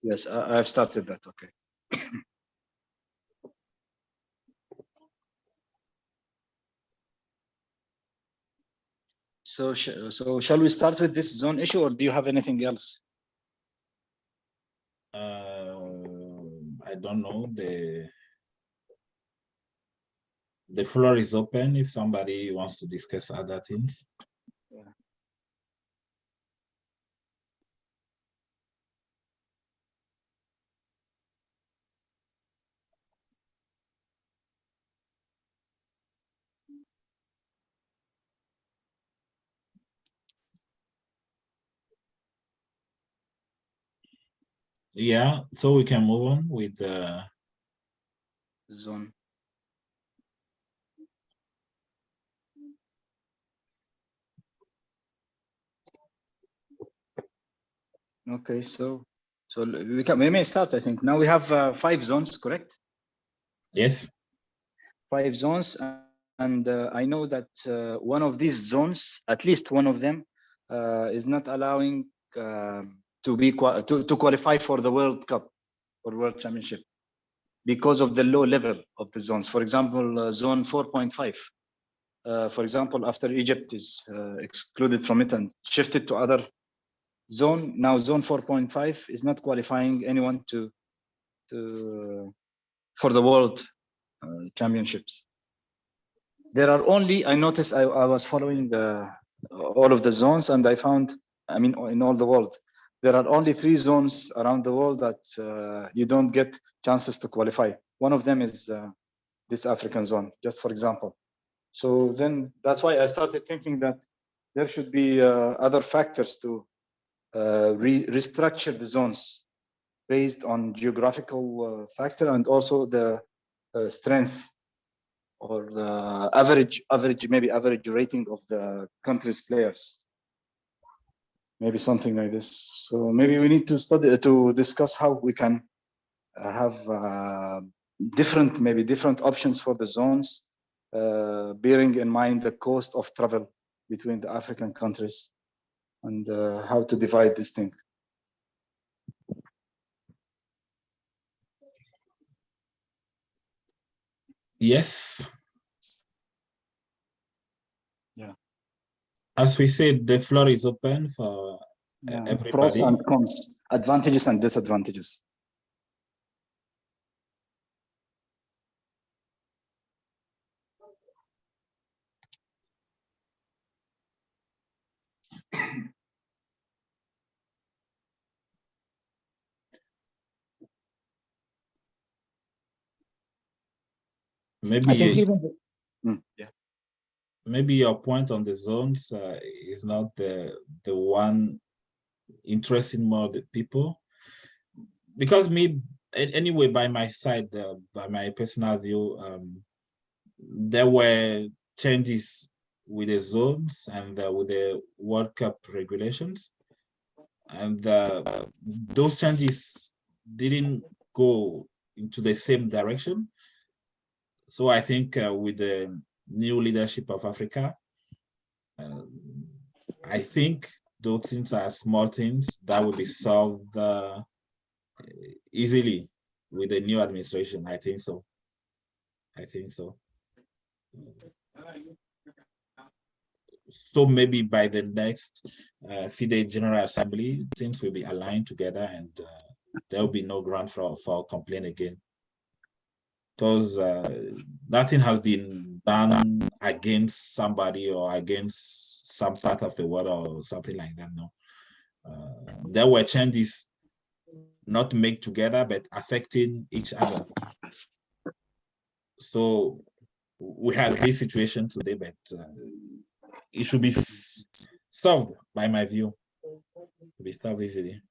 Yes, I've started that. Okay. So, shall we start with this zone issue, or do you have anything else? I don't know. The floor is open if somebody wants to discuss other things. Yeah. Yeah, so we can move on with the Zone. Okay, so we may start. I think now we have 5 zones, correct? yes. 5 zones, and I know that one of these zones, at least one of them, is not allowing to qualify for the World Cup or World Championship because of the low level of the zones. For example, zone 4.5. For example, after Egypt is excluded from it and shifted to other zone, now zone 4.5 is not qualifying anyone for the World Championships. There are only, I noticed, I was following all of the zones, and I found, I mean, in all the world, there are only 3 zones around the world that you don't get chances to qualify. One of them is this African zone, just for example. So then that's why I started thinking that there should be other factors to restructure the zones based on geographical factor and also the strength or the average rating of the country's players. Maybe something like this. So maybe we need to discuss how we can have different options for the zones, bearing in mind the cost of travel between the African countries and how to divide this thing. Yes. Yeah. As we said, the floor is open for everybody. Pros and cons, advantages and disadvantages. Maybe I think even yeah. Maybe your point on the zones is not the one interesting more the people, because me anyway, by my side, by my personal view, there were changes with the zones and with the World Cup regulations, and those changes didn't go into the same direction. So I think with the new leadership of Africa, I think those things are small things that will be solved easily with the new administration. I think so. So maybe by the next FIDE General Assembly, things will be aligned together, and there will be no ground for complaint again. Because nothing has been done against somebody or against some part of the world or something like that. No, there were changes not made together but affecting each other. So we have this situation today, but it should be solved, by my view. To be solved easily.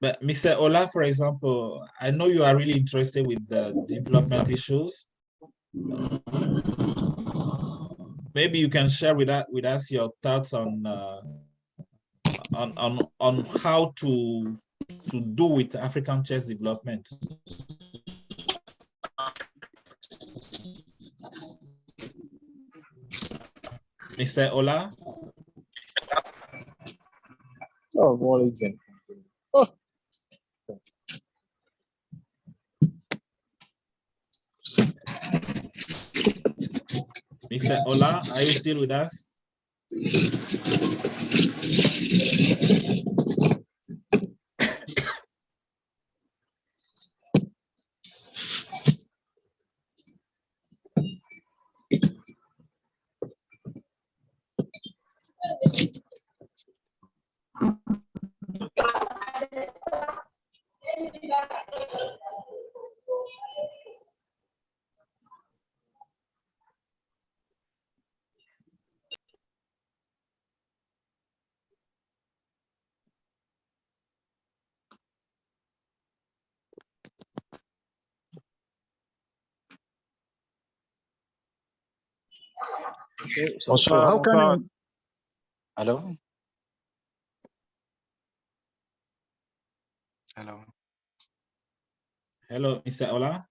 But Mr. Ola, for example, I know you are really interested with the development issues. Maybe you can share with us your thoughts on how to do with African chess development. Mr. Ola? Oh, what is it? Oh. Mr. Ola, are you still with us? So how can you... Hello? Hello? Hello, Mr. Ola?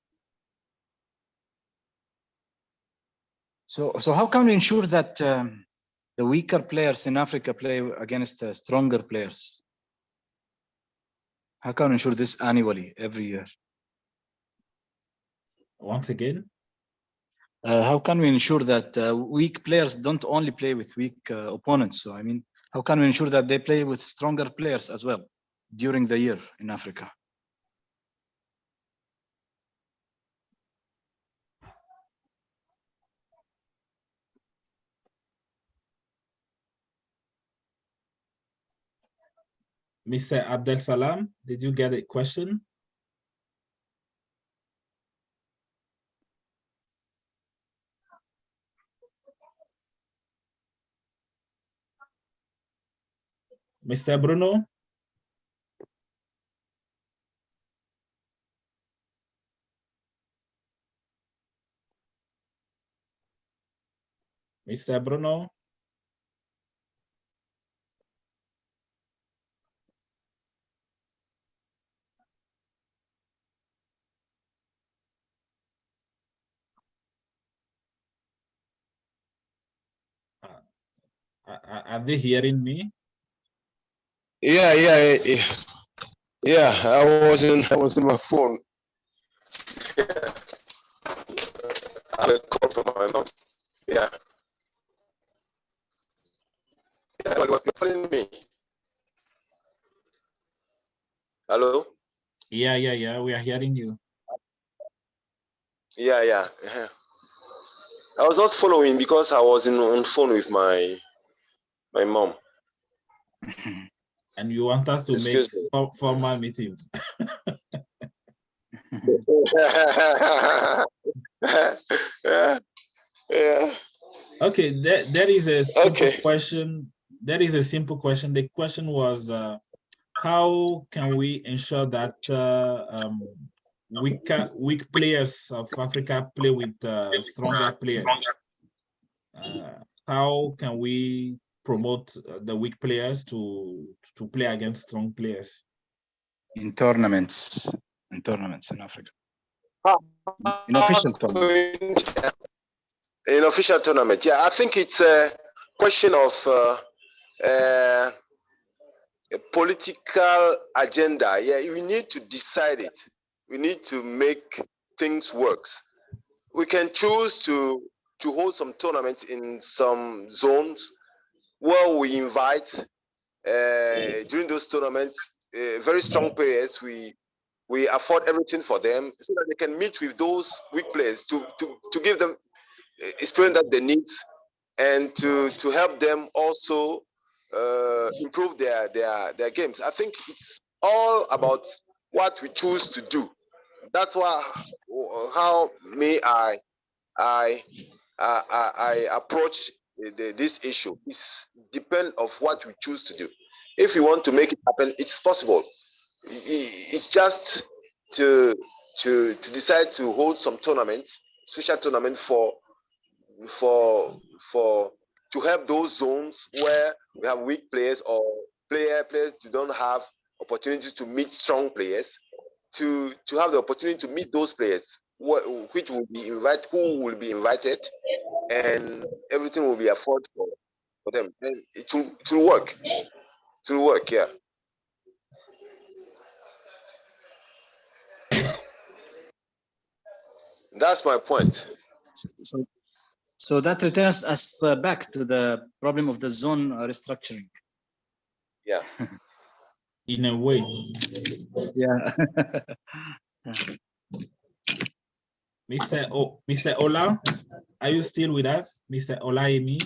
So how can we ensure that the weaker players in Africa play against stronger players? How can we ensure this annually, every year? Once again? How can we ensure that weak players don't only play with weak opponents? So, I mean, how can we ensure that they play with stronger players as well during the year in Africa? Mr. Abdel Salam, did you get a question? Mr. Bruno? Mr. Bruno? Are they hearing me? Yeah. I was in my phone. I had a call from my mom. Yeah. You're calling me. Hello? Yeah, we are hearing you. Yeah. I was not following because I was on phone with my mom. And you want us to Excuse make formal meetings. Yeah. Okay, there is a simple Okay. question. There is a simple question. The question was, how can we ensure that weak players of Africa play with stronger players? How can we promote the weak players to play against strong players? In tournaments in Africa. In official tournaments. In official tournament, yeah, I think it's a question of a political agenda. Yeah, we need to decide it. We need to make things work. We can choose to hold some tournaments in some zones where we invite during those tournaments very strong players. We afford everything for them so that they can meet with those weak players to give them experience that they need, and to help them also improve their games. I think it's all about what we choose to do. That's why how may I approach this issue. It's depend of what we choose to do. If we want to make it happen, it's possible. It's just to decide to hold some tournaments, special tournaments to help those zones where we have weak players or players who don't have opportunities to meet strong players, to have the opportunity to meet those players which will be invited, who will be invited, and everything will be afforded for for them, then it will work. It will work, yeah. That's my point. So that returns us back to the problem of the zone restructuring. Yeah. In a way. Yeah. Mr. Ola, are you still with us? Mr. Olaimi?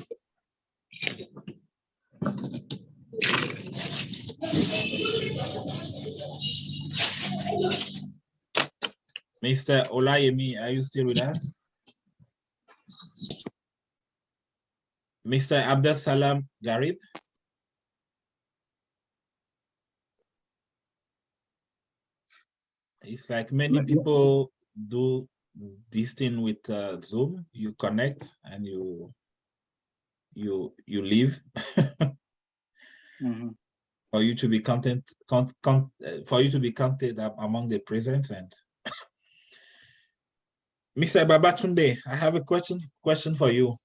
Mr. Olayemi, are you still with us? Mr. Abdel Salam Garib? It's like many people do this thing with Zoom. You connect and you leave. Mm-hmm. For you to be counted among the present. And Mr. Babatunde, I have a question for you.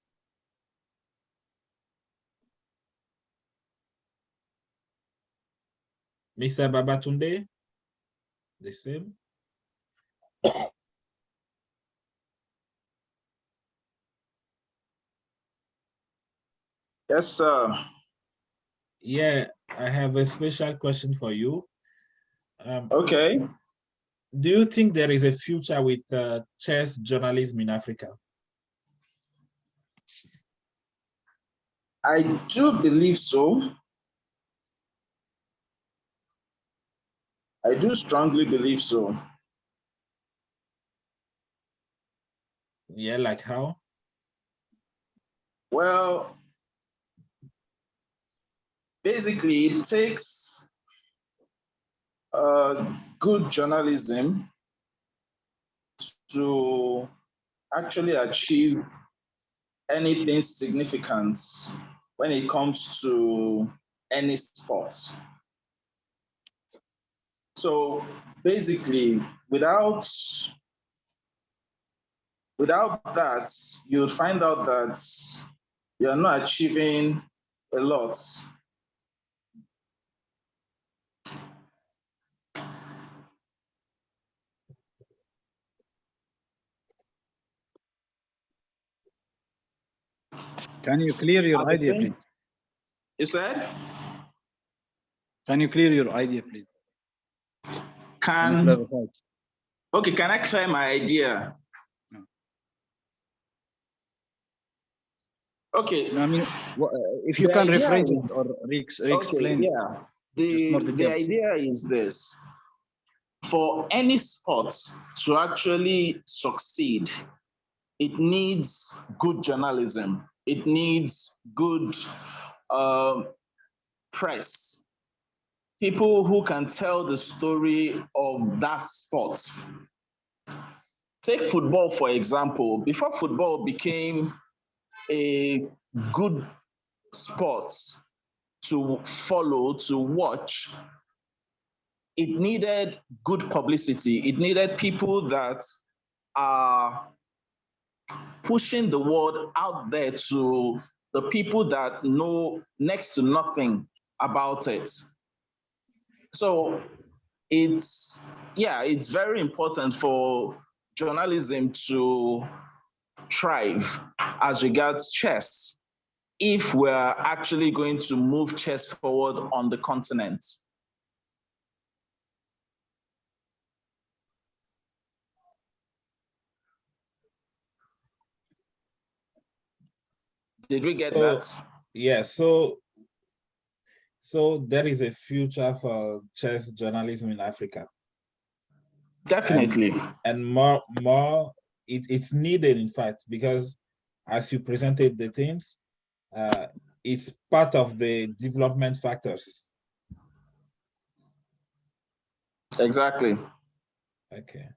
Mr. Babatunde, the same. Yes, sir. Yeah, I have a special question for you. Okay. Do you think there is a future with chess journalism in Africa? I do believe so. I do strongly believe so. Yeah, like how? Well, basically, it takes good journalism to actually achieve anything significant when it comes to any sport. So basically, without that, you'll find out that you're not achieving a lot. Can you clear your idea, please? You said? Can you clear your idea, please? Okay, can I clear my idea? No. Okay. No, I mean, if you can rephrase it or re-explain. Okay, yeah. The idea is this. For any sport to actually succeed, it needs good journalism. It needs good press. People who can tell the story of that sport. Take football, for example. Before football became a good sport to follow, to watch, it needed good publicity. It needed people that are pushing the word out there to the people that know next to nothing about it. So it's very important for journalism to thrive as regards chess if we're actually going to move chess forward on the continent. Did we get that? Yeah, so there is a future for chess journalism in Africa. Definitely. And more it's needed, in fact, because as you presented the things, it's part of the development factors. Exactly. Okay.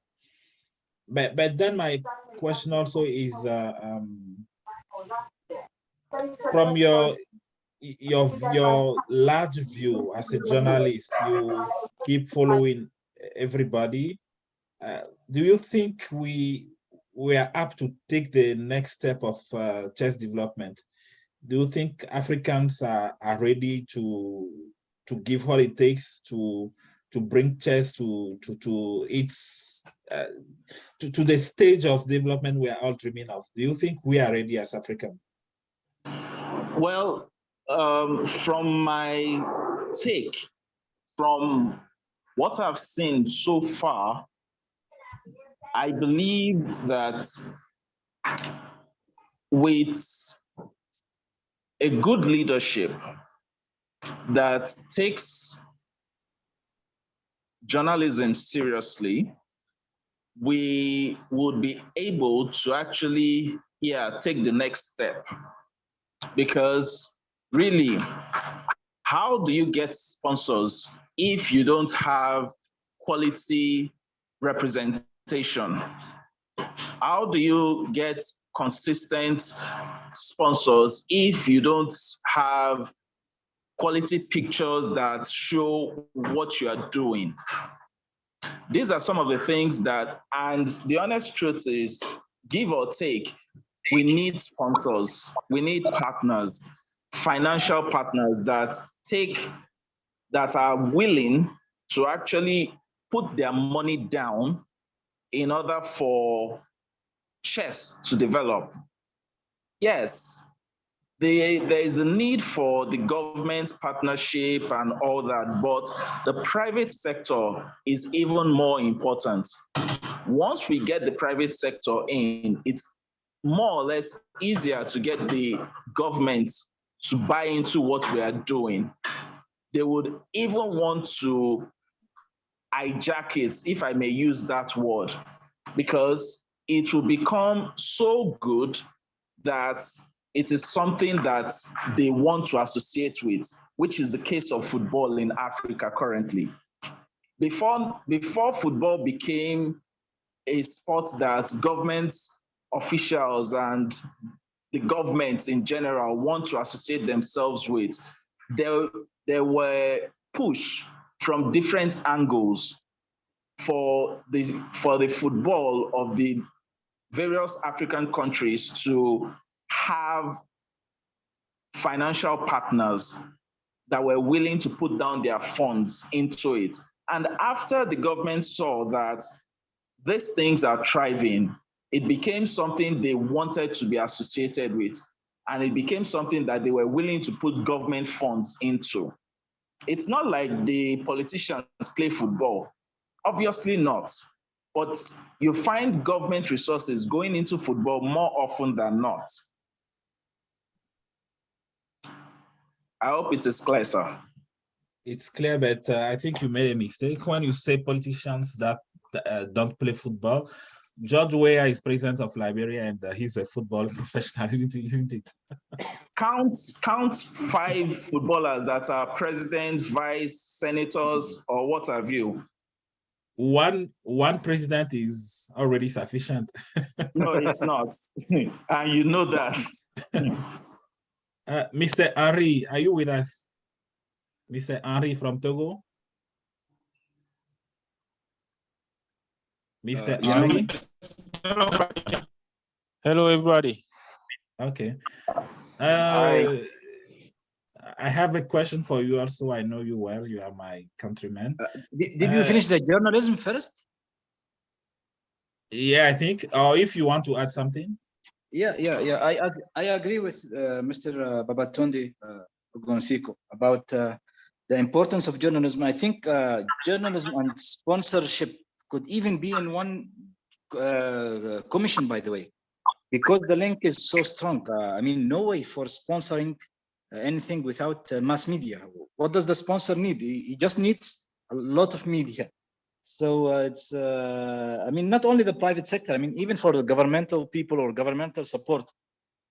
But then my question also is from your large view as a journalist, you keep following everybody. Do you think we are up to take the next step of chess development? Do you think Africans are ready to give what it takes to bring chess to its to the stage of development we are all dreaming of? Do you think we are ready as Africans? Well, from my take, from what I've seen so far, I believe that with a good leadership that takes journalism seriously, we would be able to actually, take the next step. Because really, how do you get sponsors if you don't have quality representation? How do you get consistent sponsors if you don't have quality pictures that show what you are doing? These are some of the things that, and the honest truth is, give or take, we need sponsors, we need partners, financial partners that are willing to actually put their money down in order for chess to develop. Yes, there is the need for the government partnership and all that, but the private sector is even more important. Once we get the private sector in, it's more or less easier to get the government to buy into what we are doing. They would even want to hijack it, if I may use that word, because it will become so good that it is something that they want to associate with, which is the case of football in Africa currently. Before football became a sport that governments, officials, and the government in general want to associate themselves with, there were push from different angles for the football of the various African countries to have financial partners that were willing to put down their funds into it. And after the government saw that these things are thriving, it became something they wanted to be associated with. And it became something that they were willing to put government funds into. It's not like the politicians play football. Obviously not. But you find government resources going into football more often than not. I hope it is clear, sir. It's clear, but I think you made a mistake when you say politicians that don't play football. George Weah is president of Liberia, and he's a football professional, isn't it? Count 5 footballers that are president, vice, senators, or what have you. One president is already sufficient. No, it's not. And you know that. Mr. Henry, are you with us? Mr. Henry from Togo? Mr. Henry? Hello, everybody. Okay. Hi. I have a question for you also. I know you well. You are my countryman. Did you finish the journalism first? Yeah, I think. Or if you want to add something. Yeah. I agree with Mr. Babatunde Ugonsiko about the importance of journalism. I think journalism and sponsorship could even be in one commission, by the way, because the link is so strong. I mean, no way for sponsoring anything without mass media. What does the sponsor need? He just needs a lot of media. So it's, I mean, not only the private sector, I mean, even for the governmental people or governmental support,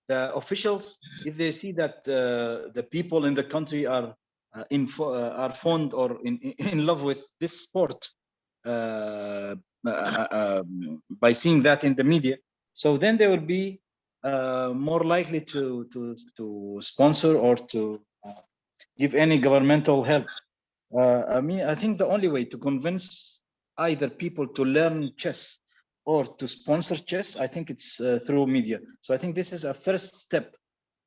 the officials, if they see that the people in the country are fond or in love with this sport by seeing that in the media, so then they will be more likely to sponsor or to give any governmental help. I mean, I think the only way to convince either people to learn chess or to sponsor chess, I think it's through media. So I think this is a first step.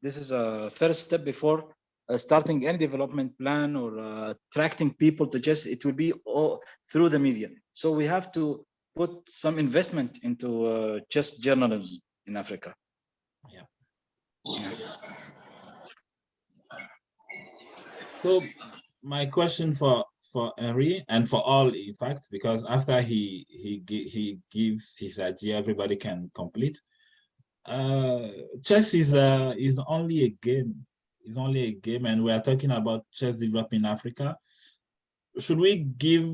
This is a first step before starting any development plan or attracting people to chess. It will be all through the media. So we have to put some investment into chess journalism in Africa. Yeah. So my question for Henry and for all, in fact, because after he gives his idea, everybody can complete. Chess is only a game. It's only a game, and we are talking about chess development in Africa. Should we give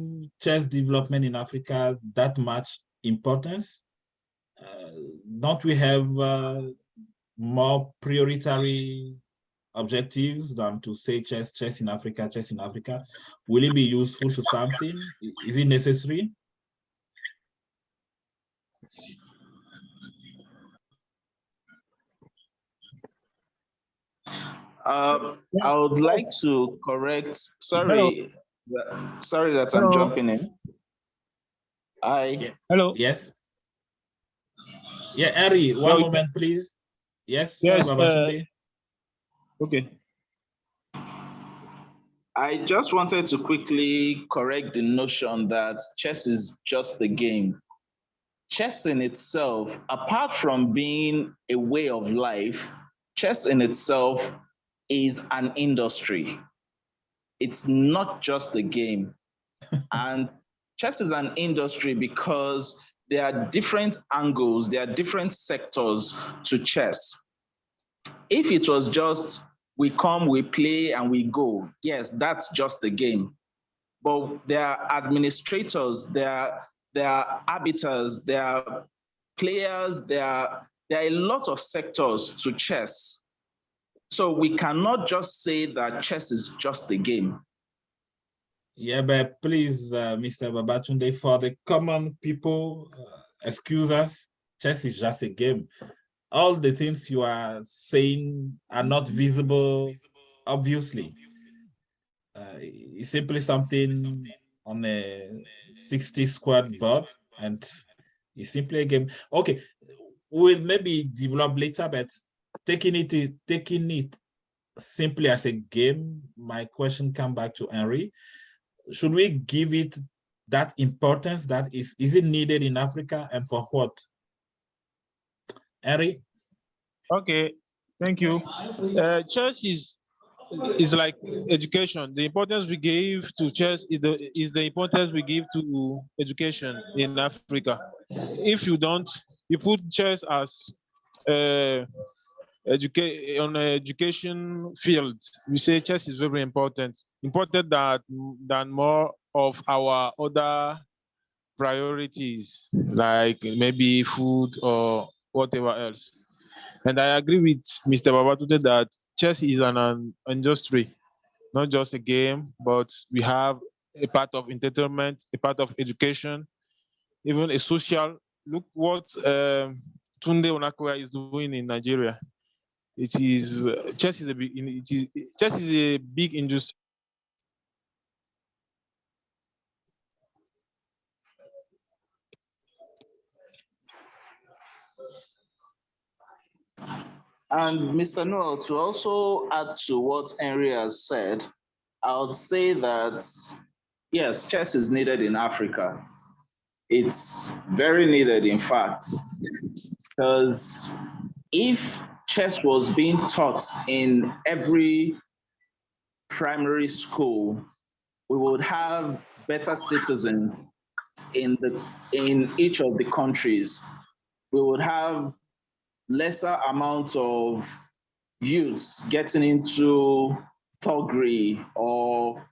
chess development in Africa that much importance? Don't we have more prioritary objectives than to say chess in Africa, chess in Africa? Will it be useful to something? Is it necessary? I would like to correct. Sorry that I'm Hello. jumping in. Yeah. Hello. Yes. Yeah, Henry, one moment, please. Yes, Yes. Babatunde. Okay. I just wanted to quickly correct the notion that chess is just a game. Chess in itself, apart from being a way of life, chess in itself is an industry. It's not just a game. And chess is an industry because there are different angles, there are different sectors to chess. If it was just we come, we play, and we go, yes, that's just a game. But there are administrators, there are arbiters, there are players, there are a lot of sectors to chess. So we cannot just say that chess is just a game. Yeah, but please, Mr. Babatunde, for the common people, excuse us, chess is just a game. All the things you are saying are not visible, obviously. It's simply something on a 60 squared board, and it's simply a game. Okay, we'll maybe develop later, but taking it simply as a game, my question comes back to Henry. Should we give it that importance? That is it needed in Africa, and for what? Henry? Okay. Thank you. Chess is like education. The importance we give to chess is the importance we give to education in Africa. If you don't, you put chess as on an education field, we say chess is very important than more of our other priorities, like maybe food or whatever else. And I agree with Mr. Babatunde that chess is an industry, not just a game, but we have a part of entertainment, a part of education, even a social. Look what Tunde Onakwa is doing in Nigeria. It is chess is a big. Chess is a big industry. And Mr. Noel, to also add to what Henry has said, I would say that yes, chess is needed in Africa. It's very needed, in fact, because if chess was being taught in every primary school, we would have better citizens in each of the countries. We would have lesser amount of youths getting into thuggery or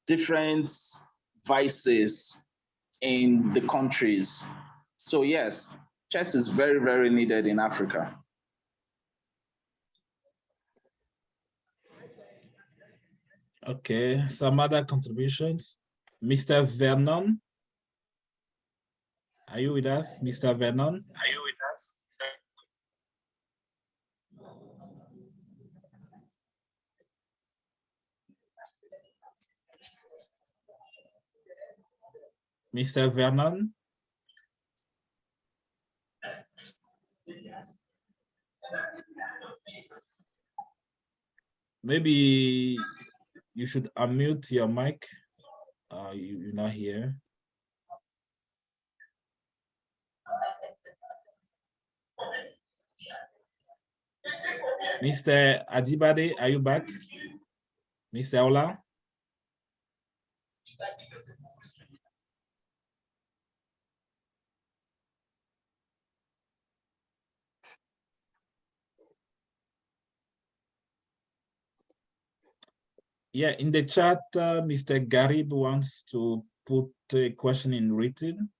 different vices in the countries. So yes, chess is very, very needed in Africa. Okay, some other contributions. Mr. Vernon, are you with us, Mr. Vernon? Are you with us? Mr. Vernon? Maybe you should unmute your mic. You're not here. Mr. Adibade, are you back? Mr. Ola? Yeah, in the chat, Mr. Garib wants to put a question in written.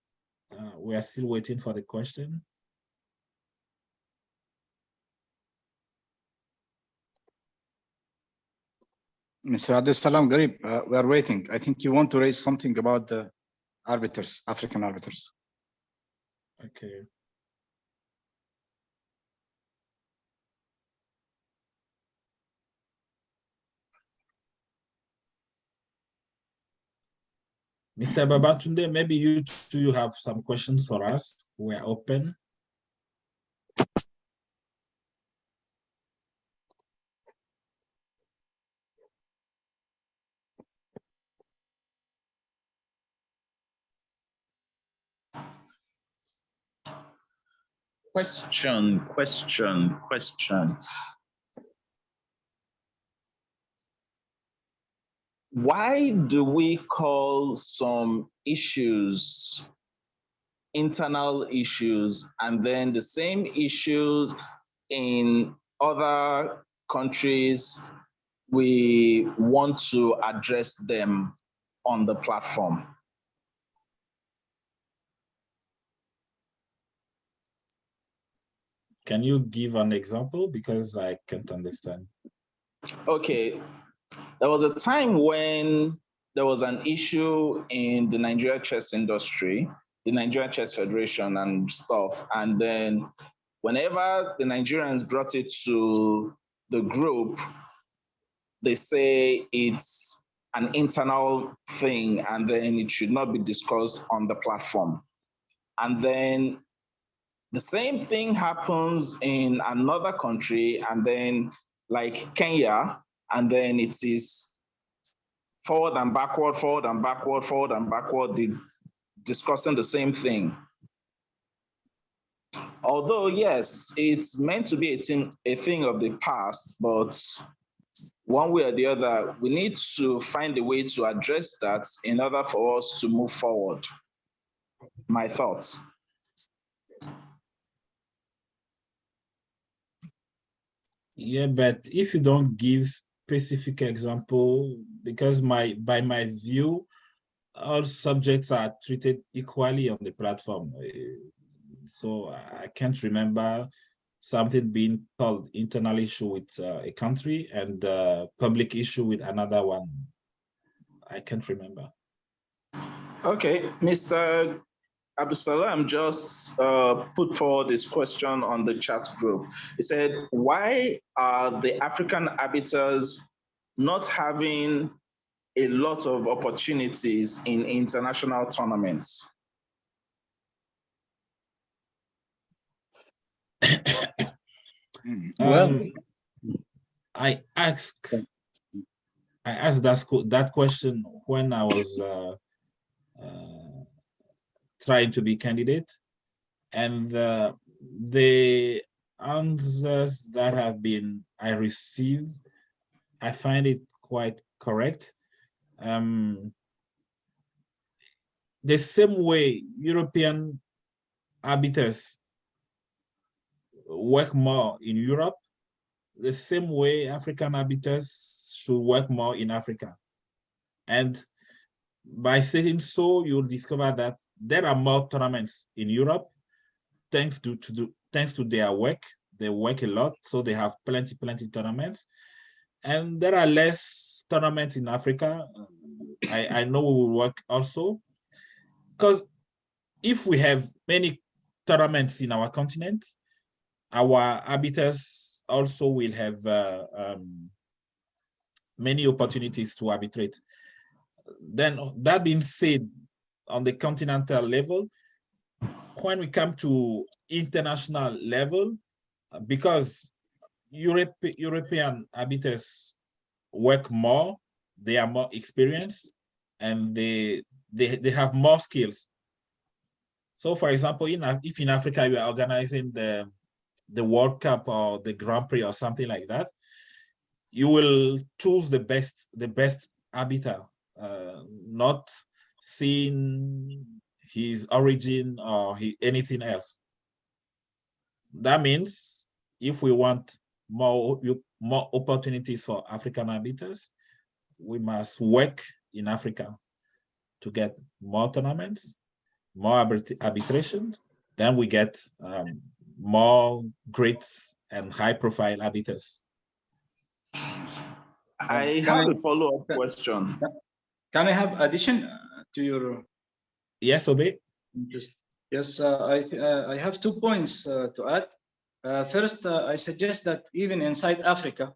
We are still waiting for the question. Mr. Abdul Salam Garib, we are waiting. I think you want to raise something about the arbiters, African arbiters. Okay. Mr. Babatunde, maybe you two have some questions for us. We are open. Question. Why do we call some issues internal issues and then the same issues in other countries, we want to address them on the platform? Can you give an example? Because I can't understand. Okay, there was a time when there was an issue in the Nigerian chess industry, the Nigerian Chess Federation and stuff. And then whenever the Nigerians brought it to the group, they say it's an internal thing and then it should not be discussed on the platform. And then the same thing happens in another country, and then like Kenya, and then it is forward and backward, forward and backward, forward and backward, discussing the same thing. Although, yes, it's meant to be a thing of the past, but one way or the other, we need to find a way to address that in order for us to move forward. My thoughts. Yeah, but if you don't give specific example, because by my view, all subjects are treated equally on the platform. So I can't remember something being called internal issue with a country and public issue with another one. I can't remember. Okay, Mr. Abdusalam just put forward this question on the chat group. He said, why are the African arbiters not having a lot of opportunities in international tournaments? Well, I asked that question when I was trying to be candidate, and the answers that I received, I find it quite correct. The same way European arbiters work more in Europe, the same way African arbiters should work more in Africa. And by saying so, you'll discover that there are more tournaments in Europe thanks to their work. They work a lot, so they have plenty tournaments. And there are less tournaments in Africa. I know we will work also, because if we have many tournaments in our continent, our arbiters also will have many opportunities to arbitrate. Then that being said, on the continental level, when we come to international level, because European arbiters work more, they are more experienced, and they have more skills. So for example, if in Africa you are organizing the World Cup or the Grand Prix or something like that, you will choose the best arbiter, not seeing his origin or anything else. That means if we want more opportunities for African arbiters, we must work in Africa to get more tournaments, more arbitrations. Then we get more great and high-profile arbiters. I have a follow-up question. Can I have addition to your? Yes, Obe. Yes, I have 2 points to add. First, I suggest that even inside Africa,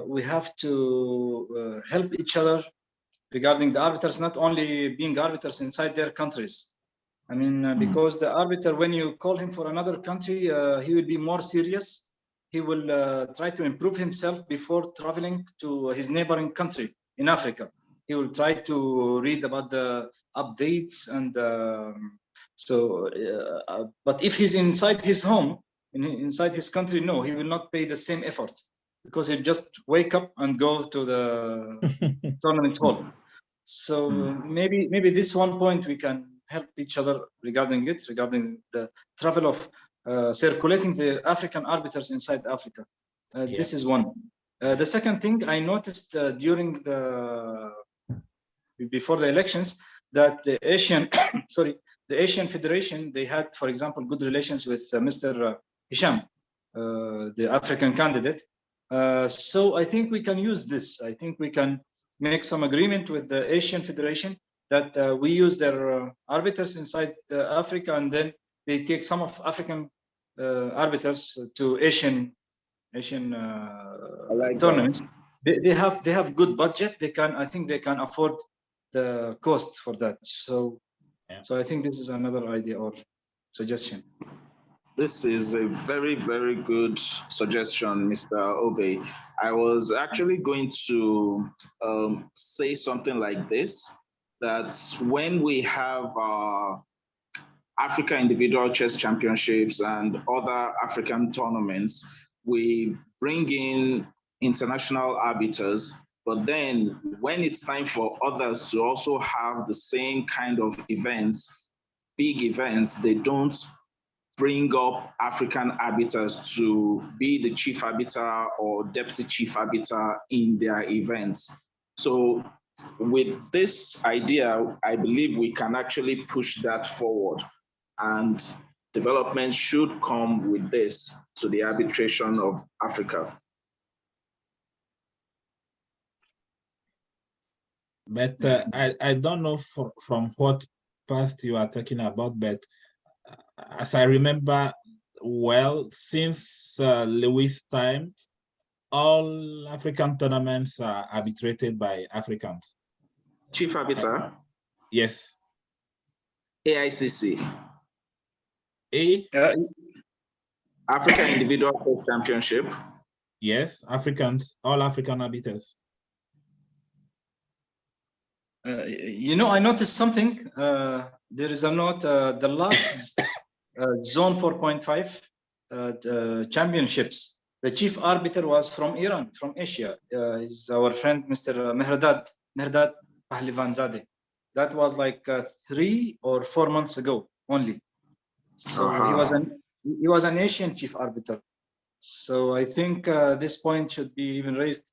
we have to help each other regarding the arbiters, not only being arbiters inside their countries. I mean, because the arbiter, when you call him for another country, he will be more serious. He will try to improve himself before traveling to his neighboring country in Africa. He will try to read about the updates and but if he's inside his home, inside his country, no, he will not pay the same effort because he'll just wake up and go to the tournament hall. So maybe this one point we can help each other regarding the travel of circulating the African arbiters inside Africa. This is one. The second thing I noticed during before the elections that the Asian the Asian Federation, they had, for example, good relations with Mr. Hisham, the African candidate. So I think we can use this. I think we can make some agreement with the Asian Federation that we use their arbiters inside Africa, and then they take some of African arbiters to Asian tournaments. They have good budget. I think they can afford the cost for that. So I think this is another idea or suggestion. This is a very, very good suggestion, Mr. Obe. I was actually going to say something like this, that when we have Africa Individual Chess Championships and other African tournaments, we bring in international arbiters, but then when it's time for others to also have the same kind of events, big events, they don't bring up African arbiters to be the chief arbiter or deputy chief arbiter in their events. So with this idea, I believe we can actually push that forward, and development should come with this to the arbitration of Africa. But I don't know from what past you are talking about, but as I remember well, since Lewis' time, all African tournaments are arbitrated by Africans. Chief arbiter? Yes. AICC. Africa Individual Chess Championship. Yes, Africans, all African arbiters. I noticed something. There is a note, the last zone 4.5 championships. The chief arbiter was from Iran, from Asia. Is our friend Mr. Mehrdad Pahlivanzadeh. That was like 3 or 4 months ago only. So he was an Asian chief arbiter. So I think this point should be even raised.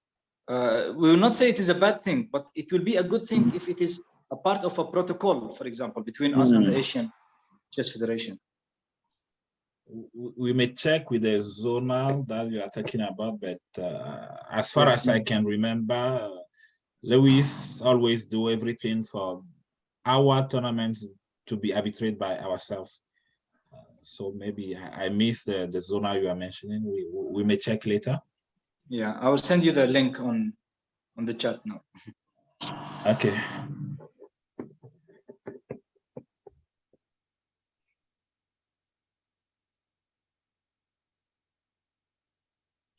We will not say it is a bad thing, but it will be a good thing if it is a part of a protocol, for example, between us and the Asian Chess Federation. We may check with the zonal that you are talking about, but as far as I can remember, Lewis always do everything for our tournaments to be arbitrated by ourselves. So maybe I missed the zonal you are mentioning. We may check later. Yeah, I will send you the link on the chat now. Okay.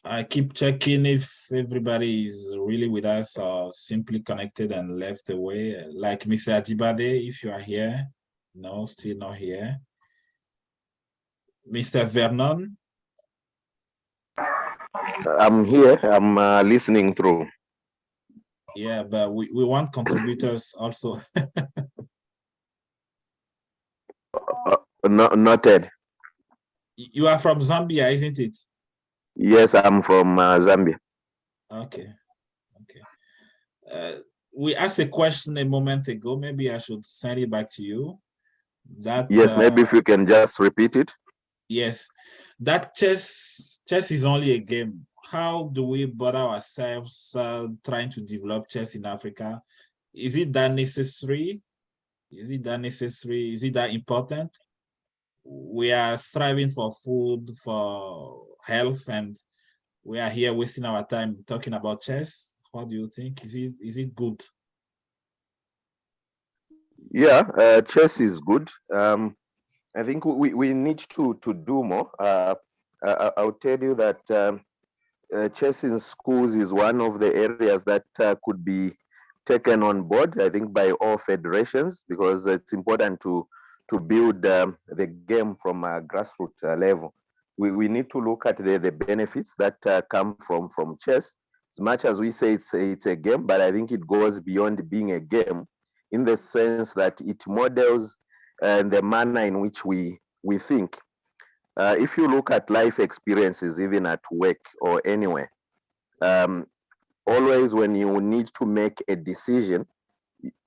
I keep checking if everybody is really with us or simply connected and left away. Like Mr. Ajibade, if you are here. No, still not here. Mr. Vernon. I'm here. I'm listening through. Yeah, but we want contributors also. Noted. You are from Zambia, isn't it? Yes, I'm from Zambia. Okay, okay. We asked a question a moment ago. Maybe I should send it back to you. That yes, maybe if you can just repeat it. Yes, that chess is only a game. How do we bother ourselves trying to develop chess in Africa? Is it that necessary? Is it that necessary? Is it that important? We are striving for food, for health, and we are here wasting our time talking about chess. What do you think? Is it good? Yeah, chess is good. I think we need to do more. I'll tell you that chess in schools is one of the areas that could be taken on board, I think, by all federations, because it's important to build the game from a grassroots level. We need to look at the benefits that come from chess. As much as we say it's a game, but I think it goes beyond being a game, in the sense that it models the manner in which we think. If you look at life experiences, even at work or anywhere, always when you need to make a decision,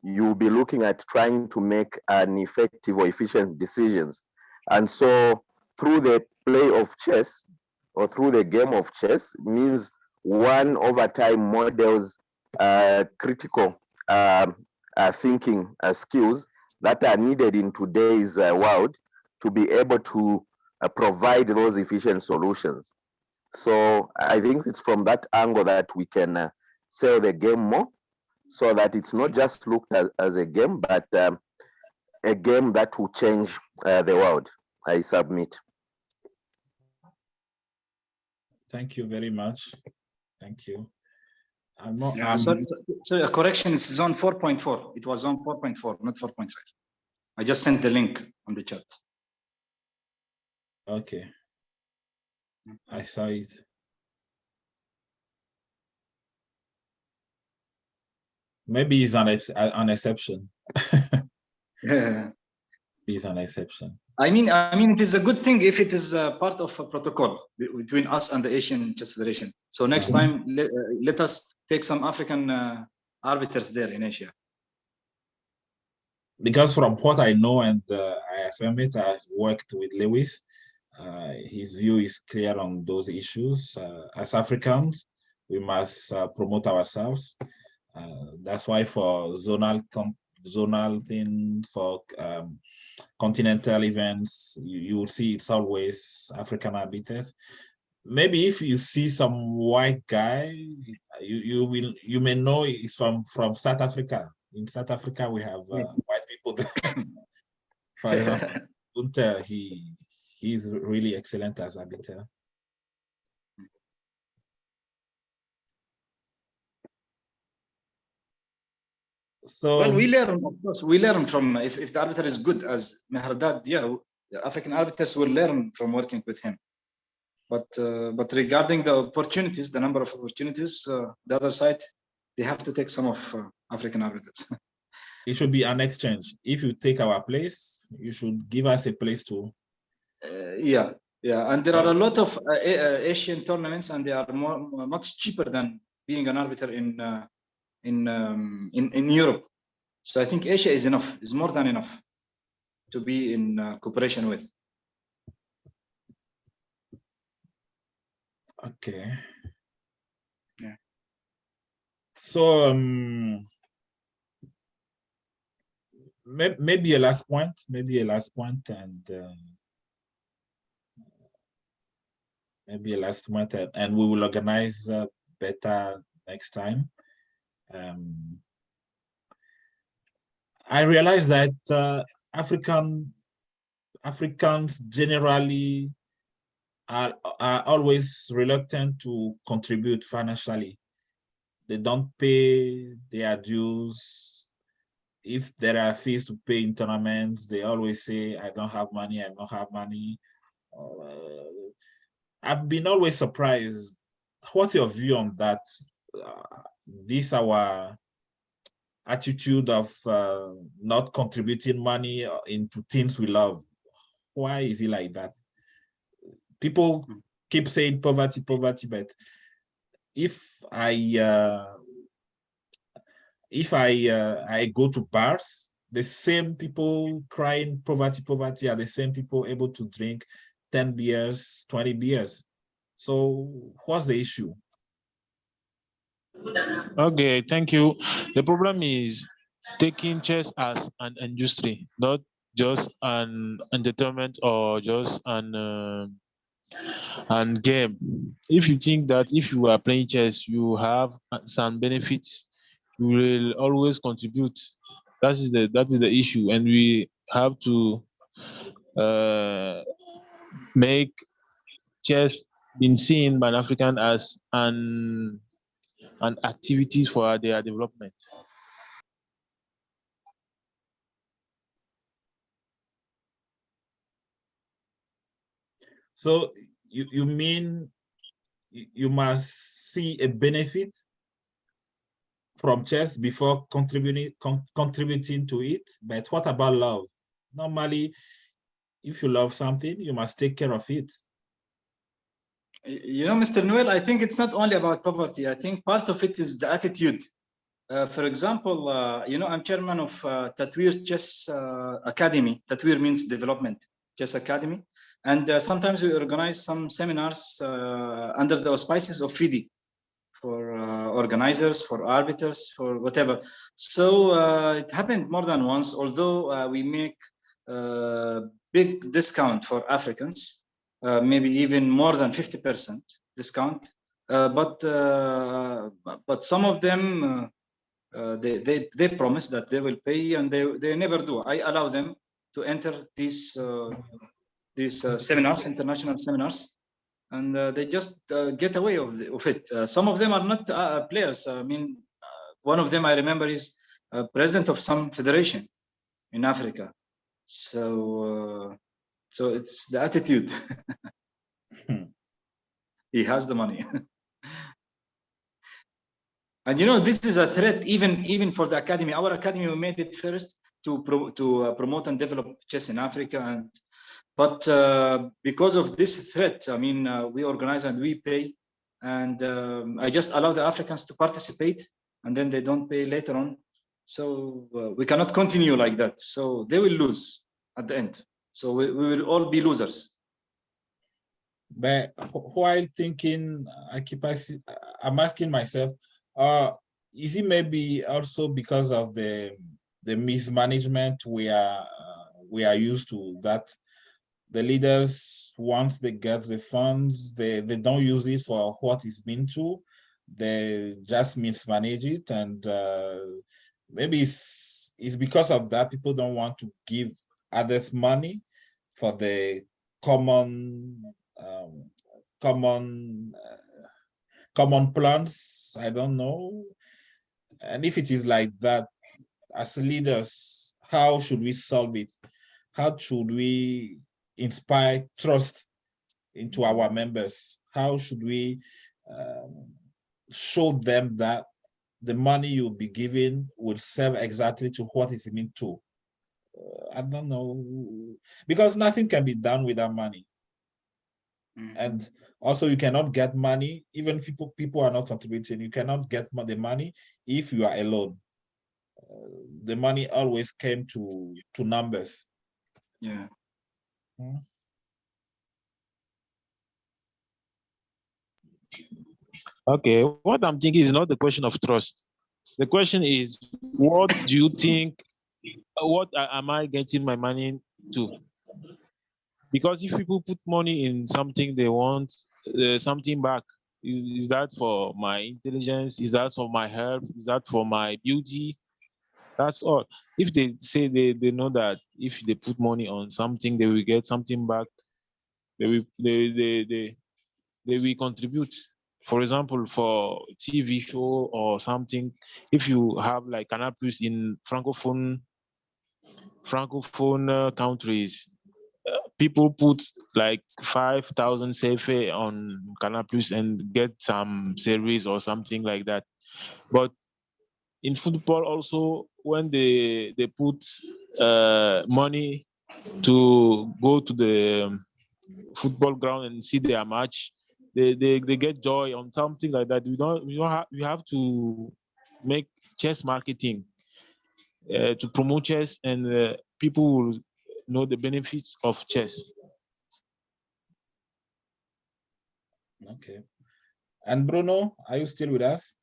you'll be looking at trying to make an effective or efficient decisions. And so through the play of chess, or through the game of chess, means one over time models critical thinking skills that are needed in today's world to be able to provide those efficient solutions. So I think it's from that angle that we can sell the game more, so that it's not just looked at as a game, but a game that will change the world. I submit. Thank you very much. Thank you. So a correction is zone 4.4. It was zone 4.4, not 4.5. I just sent the link on the chat. Okay. I saw it. Maybe it's an exception. Yeah. It's an exception. I mean, it is a good thing if it is part of a protocol between us and the Asian Chess Federation. So next time, let us take some African arbiters there in Asia. Because from what I know, and I affirm it, I've worked with Lewis. His view is clear on those issues. As Africans, we must promote ourselves. That's why for zonal thing, for continental events, you will see it's always African arbiters. Maybe if you see some white guy, you may know it's from South Africa. In South Africa, we have white people there. For example, Gunther, he's really excellent as arbiter. So well, we learn, of course, we learn from if the arbiter is good as Mehrdad, yeah, the African arbiters will learn from working with him. But regarding the opportunities, the number of opportunities, the other side, they have to take some of African arbiters. It should be an exchange. If you take our place, you should give us a place too. Yeah, and there are a lot of Asian tournaments, and they are much cheaper than being an arbiter in Europe. So I think Asia is enough, is more than enough to be in cooperation with. Okay. Yeah. So maybe a last point, and maybe a last point, and we will organize better next time. I realize that Africans generally are always reluctant to contribute financially. They don't pay their dues. If there are fees to pay in tournaments, they always say, I don't have money, I don't have money. I've been always surprised. What's your view on that? This our attitude of not contributing money into things we love. Why is it like that? People keep saying poverty, poverty, but if I go to bars, the same people crying poverty, poverty are the same people able to drink 10 beers, 20 beers. So what's the issue? Okay, thank you. The problem is taking chess as an industry, not just an entertainment or just an game. If you think that if you are playing chess, you have some benefits, you will always contribute. That is the issue, and we have to make chess been seen by an African as an activities for their development. So you mean you must see a benefit from chess before contributing to it? But what about love? Normally, if you love something, you must take care of it. You know, Mr. Noel, I think it's not only about poverty. I think part of it is the attitude. For example, you know, I'm chairman of Tatweer Chess Academy. Tatweer means development, Chess Academy. And sometimes we organize some seminars under the auspices of FIDE for organizers, for arbiters, for whatever. So it happened more than once, although we make big discount for Africans, maybe even more than 50% discount. But some of them, they promise that they will pay, and they never do. I allow them to enter these seminars, international seminars, and they just get away of it. Some of them are not players. I mean, one of them I remember is president of some federation in Africa. So it's the attitude. He has the money. And you know, this is a threat even for the academy. Our academy, we made it first to promote and develop chess in Africa, but because of this threat, I mean, we organize and we pay, and I just allow the Africans to participate, and then they don't pay later on. So we cannot continue like that. So they will lose at the end. So we will all be losers. But while thinking, I'm asking myself, is it maybe also because of the mismanagement we are used to, that the leaders, once they get the funds, they don't use it for what it's meant to. They just mismanage it, and maybe it's because of that people don't want to give others money for the common plans. I don't know. And if it is like that, as leaders, how should we solve it? How should we inspire trust into our members? How should we show them that the money you'll be giving will serve exactly to what it's meant to? I don't know, because nothing can be done without money. And also, you cannot get money, even if people are not contributing, you cannot get the money if you are alone. The money always came to numbers. Yeah. Okay, what I'm thinking is not the question of trust. The question is, what do you think? What am I getting my money to? Because if people put money in something, they want something back. Is that for my intelligence? Is that for my health? Is that for my beauty? That's all. If they say they know that if they put money on something, they will get something back, they will contribute. For example, for TV show or something, if you have like Canal Plus in francophone countries, people put like 5,000 CFA on Canal Plus and get some series or something like that. But in football also, when they put money to go to the football ground and see their match, they get joy on something like that. We have to make chess marketing to promote chess, and people will know the benefits of chess. Okay. And Bruno, are you still with us?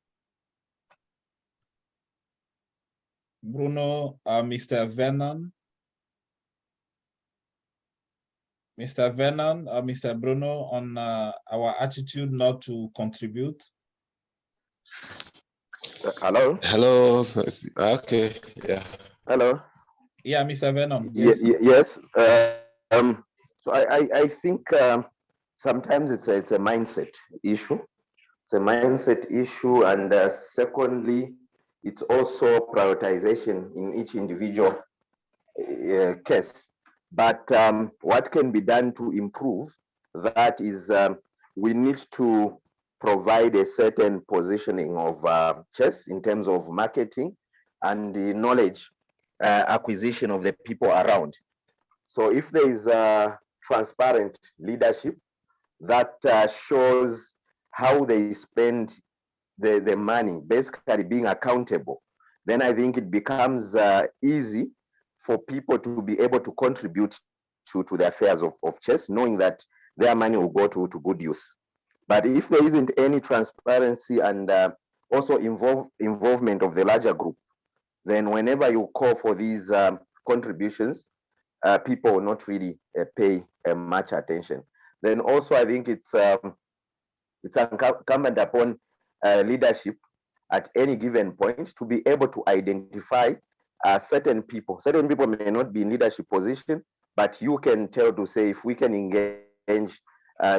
Bruno, Mr. Vernon. Mr. Vernon or Mr. Bruno on our attitude not to contribute. Hello. Hello. Okay. Yeah. Hello. Yeah, Mr. Vernon. Yes. Yes. So I think sometimes it's a mindset issue. It's a mindset issue, and secondly, it's also prioritization in each individual case. But what can be done to improve that is we need to provide a certain positioning of chess in terms of marketing and the knowledge acquisition of the people around. So if there is transparent leadership that shows how they spend the money, basically being accountable, then I think it becomes easy for people to be able to contribute to the affairs of chess, knowing that their money will go to good use. But if there isn't any transparency and also involvement of the larger group, then whenever you call for these contributions, people will not really pay much attention. Then also, I think it's incumbent upon leadership at any given point to be able to identify certain people. Certain people may not be in leadership position, but you can tell to say, if we can engage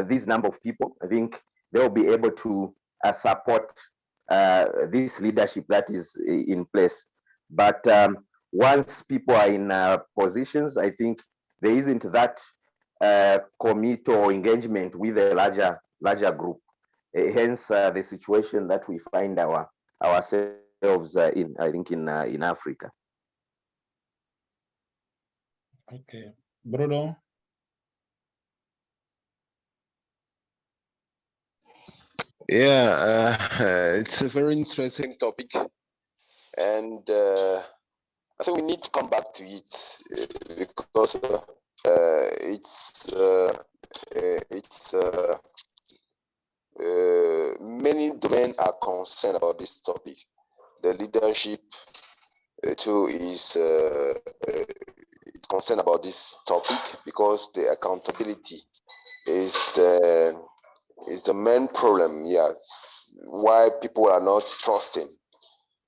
this number of people, I think they'll be able to support this leadership that is in place. But once people are in positions, I think there isn't that commit or engagement with a larger group. Hence the situation that we find ourselves in, I think, in Africa. Okay, Bruno. Yeah, it's a very interesting topic, and I think we need to come back to it because many domains are concerned about this topic. The leadership too is concerned about this topic because the accountability is the main problem. Yes, why people are not trusting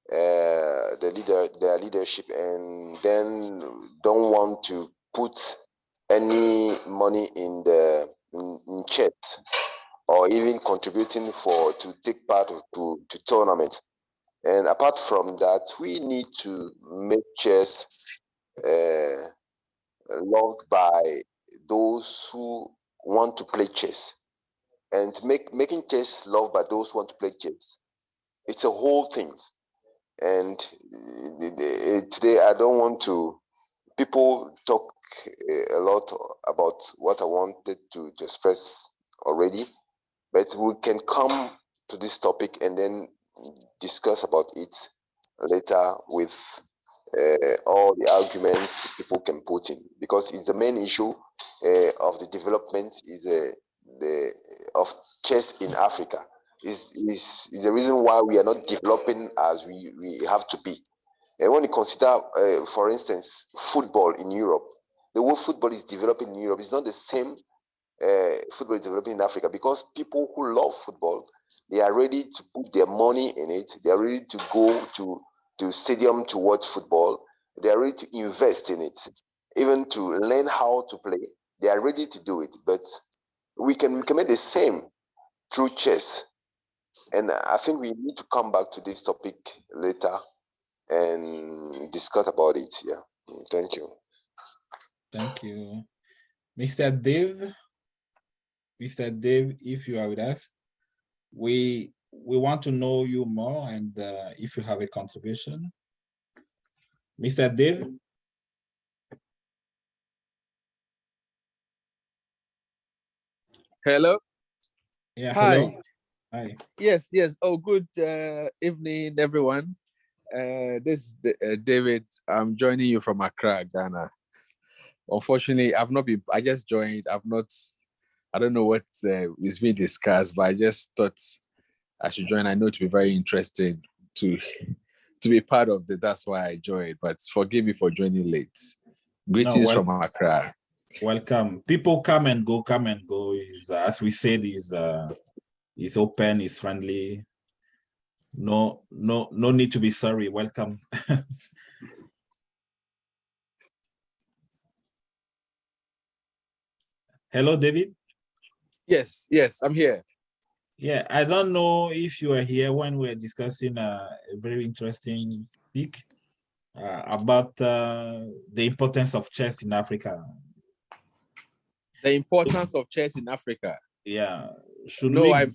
their leadership, and then don't want to put any money in chess or even contributing to take part to tournaments. And apart from that, we need to make chess loved by those who want to play chess, and making chess loved by those who want to play chess. It's a whole thing. And today I don't want to. People talk a lot about what I wanted to express already, but we can come to this topic and then discuss about it later with all the arguments people can put in, because it's the main issue of the development of chess in Africa. Is the reason why we are not developing as we have to be. And when you consider, for instance, football in Europe, the way football is developing in Europe is not the same football is developing in Africa, because people who love football, they are ready to put their money in it. They are ready to go to stadium to watch football. They are ready to invest in it, even to learn how to play. They are ready to do it. But we can make the same through chess. And I think we need to come back to this topic later and discuss about it. Yeah. Thank you. Thank you. Mr. Dave, if you are with us, we want to know you more, and if you have a contribution. Mr. Dave? Hello. Yeah, Hi. hello. Hi. Yes. Oh, good evening, everyone. This is David. I'm joining you from Accra, Ghana. Unfortunately, I just joined. I don't know what is being discussed, but I just thought I should join. I know it will be very interesting to be part of it. That's why I joined, but forgive me for joining late. Greetings from Accra. Welcome. People come and go. Is as we said, is open, is friendly. No need to be sorry. Welcome. Hello, David. Yes, I'm here. Yeah, I don't know if you were here when we were discussing a very interesting topic about the importance of chess in Africa. The importance of chess in Africa. Yeah.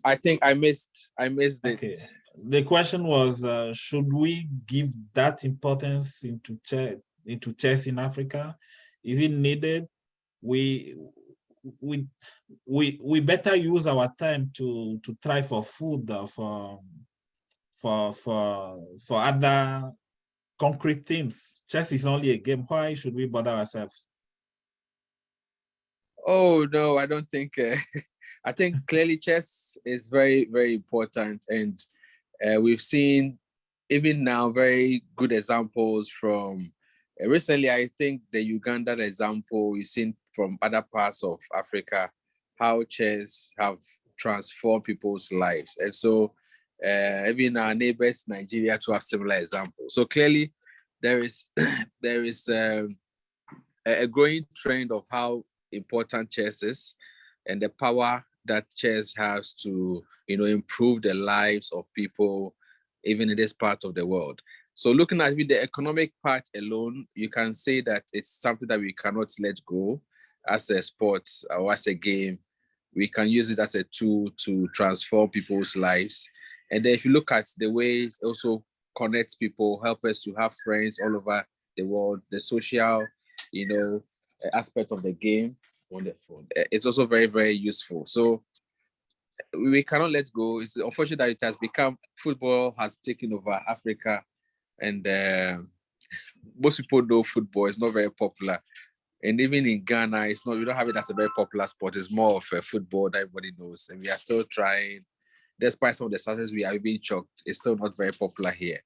I think I missed okay. it. The question was, should we give that importance into chess in Africa? Is it needed? We better use our time to try for food or for other concrete things. Chess is only a game. Why should we bother ourselves? Oh no, I don't think. I think clearly chess is very, very important, and we've seen even now very good examples from recently. I think the Uganda example we've seen from other parts of Africa, how chess have transformed people's lives, and so even our neighbors Nigeria to have similar examples. So clearly, there is a growing trend of how important chess is and the power that chess has to improve the lives of people even in this part of the world. So looking at the economic part alone, you can say that it's something that we cannot let go as a sport or as a game. We can use it as a tool to transform people's lives. And then if you look at the way it also connects people, help us to have friends all over the world, the social aspect of the game on the phone, it's also very, very useful. So we cannot let go. It's unfortunate that it has become, football has taken over Africa, and most people know football is not very popular. And even in Ghana, we don't have it as a very popular sport. It's more of a football that everybody knows. And we are still trying, despite some of the success we are being choked, it's still not very popular here.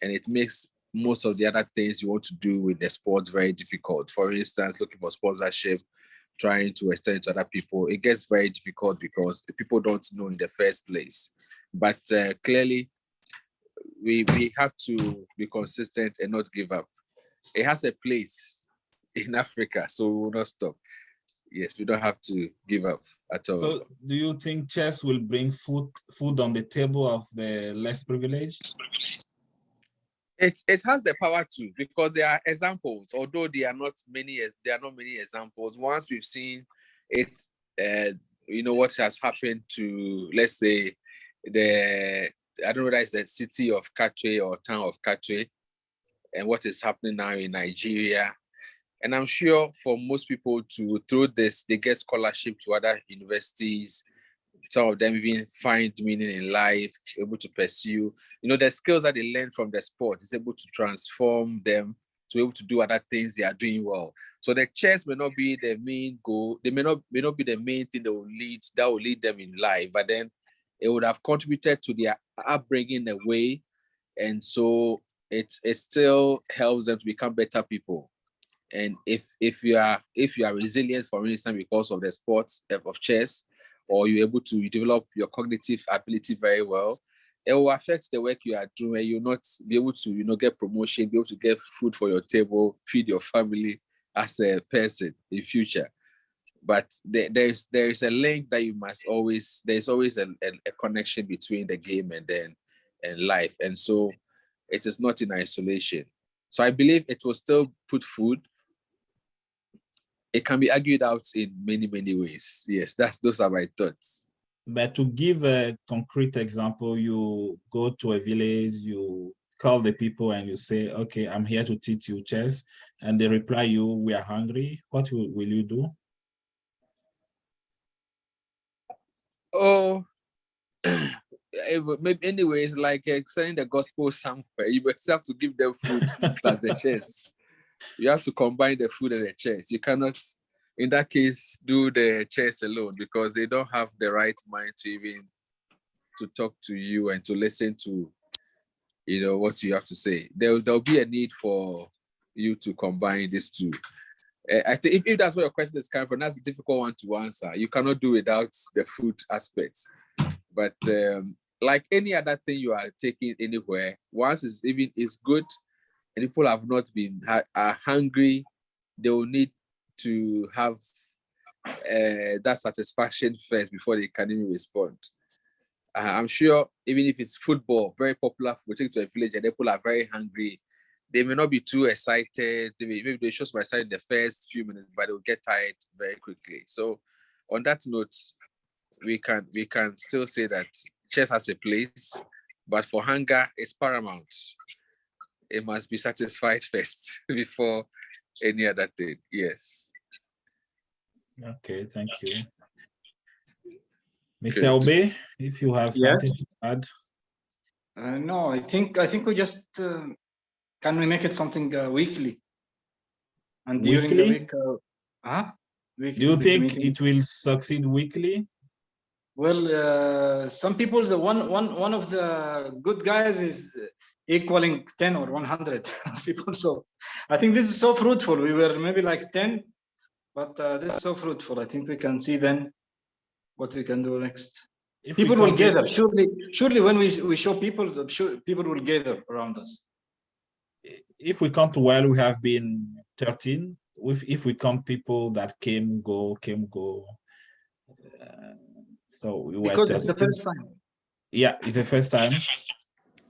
And it makes most of the other things you want to do with the sport very difficult. For instance, looking for sponsorship, trying to extend it to other people, it gets very difficult because the people don't know in the first place. But clearly, we have to be consistent and not give up. It has a place in Africa, so we will not stop. Yes, we don't have to give up at all. So do you think chess will bring food on the table of the less privileged? It has the power to, because there are examples, although there are not many examples. Once we've seen it, what has happened to, let's say, I don't know whether it's the city of Katwe or town of Katwe, and what is happening now in Nigeria. And I'm sure for most people through this, they get scholarship to other universities. Some of them even find meaning in life, able to pursue, the skills that they learn from the sport is able to transform them to be able to do other things they are doing well. So the chess may not be the main goal. They may not be the main thing that will lead them in life, but then it would have contributed to their upbringing in a way. And so it still helps them to become better people. And if you are resilient, for instance, because of the sport of chess, or you're able to develop your cognitive ability very well, it will affect the work you are doing. You'll not be able to, get promotion, be able to get food for your table, feed your family as a person in future. but there is a link that you must always, there's always a connection between the game and life. And so it is not in isolation. So I believe it will still put food. It can be argued out in many, many ways. Yes, those are my thoughts. But to give a concrete example, you go to a village, you call the people and you say, okay, I'm here to teach you chess. And they reply you, we are hungry. What will you do? Oh, maybe anyways, like sending the gospel somewhere, you must have to give them food plus the chess. You have to combine the food and the chess. You cannot, in that case, do the chess alone because they don't have the right mind to even to talk to you and to listen to, what you have to say. There'll be a need for you to combine these two. I think if that's where your question is coming from, that's a difficult one to answer. You cannot do without the food aspects. But like any other thing you are taking anywhere, once it's good and people have not been are hungry, they will need to have that satisfaction first before they can even respond. I'm sure even if it's football, very popular, we take to a village and people are very hungry, they may not be too excited. Maybe they show some excitement in the first few minutes, but they'll get tired very quickly. So on that note, we can still say that chess has a place, but for hunger, it's paramount. It must be satisfied first before any other thing. Yes. Okay, thank you. Mr. Obe, if you have something to add. No, I think we just can we make it something weekly? And during the week, weekly, do you think it will succeed weekly? Well, some people, the one of the good guys is equaling 10 or 100 people. So I think this is so fruitful. We were maybe like 10, but this is so fruitful. I think we can see then what we can do next. If people will gather. Surely when we show people, people will gather around us. If we count well, we have been 13. If we count people that came, go. So we were because 13. it's the first time. Yeah, it's the first time.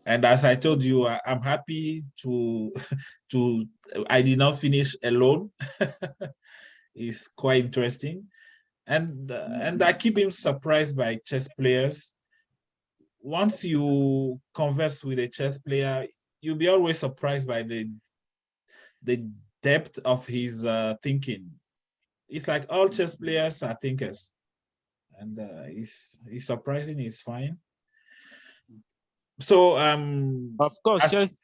And as I told you, I'm happy I did not finish alone. It's quite interesting. And I keep being surprised by chess players. Once you converse with a chess player, you'll be always surprised by the depth of his thinking. It's like all chess players are thinkers. And it's surprising, it's fine. So of course, just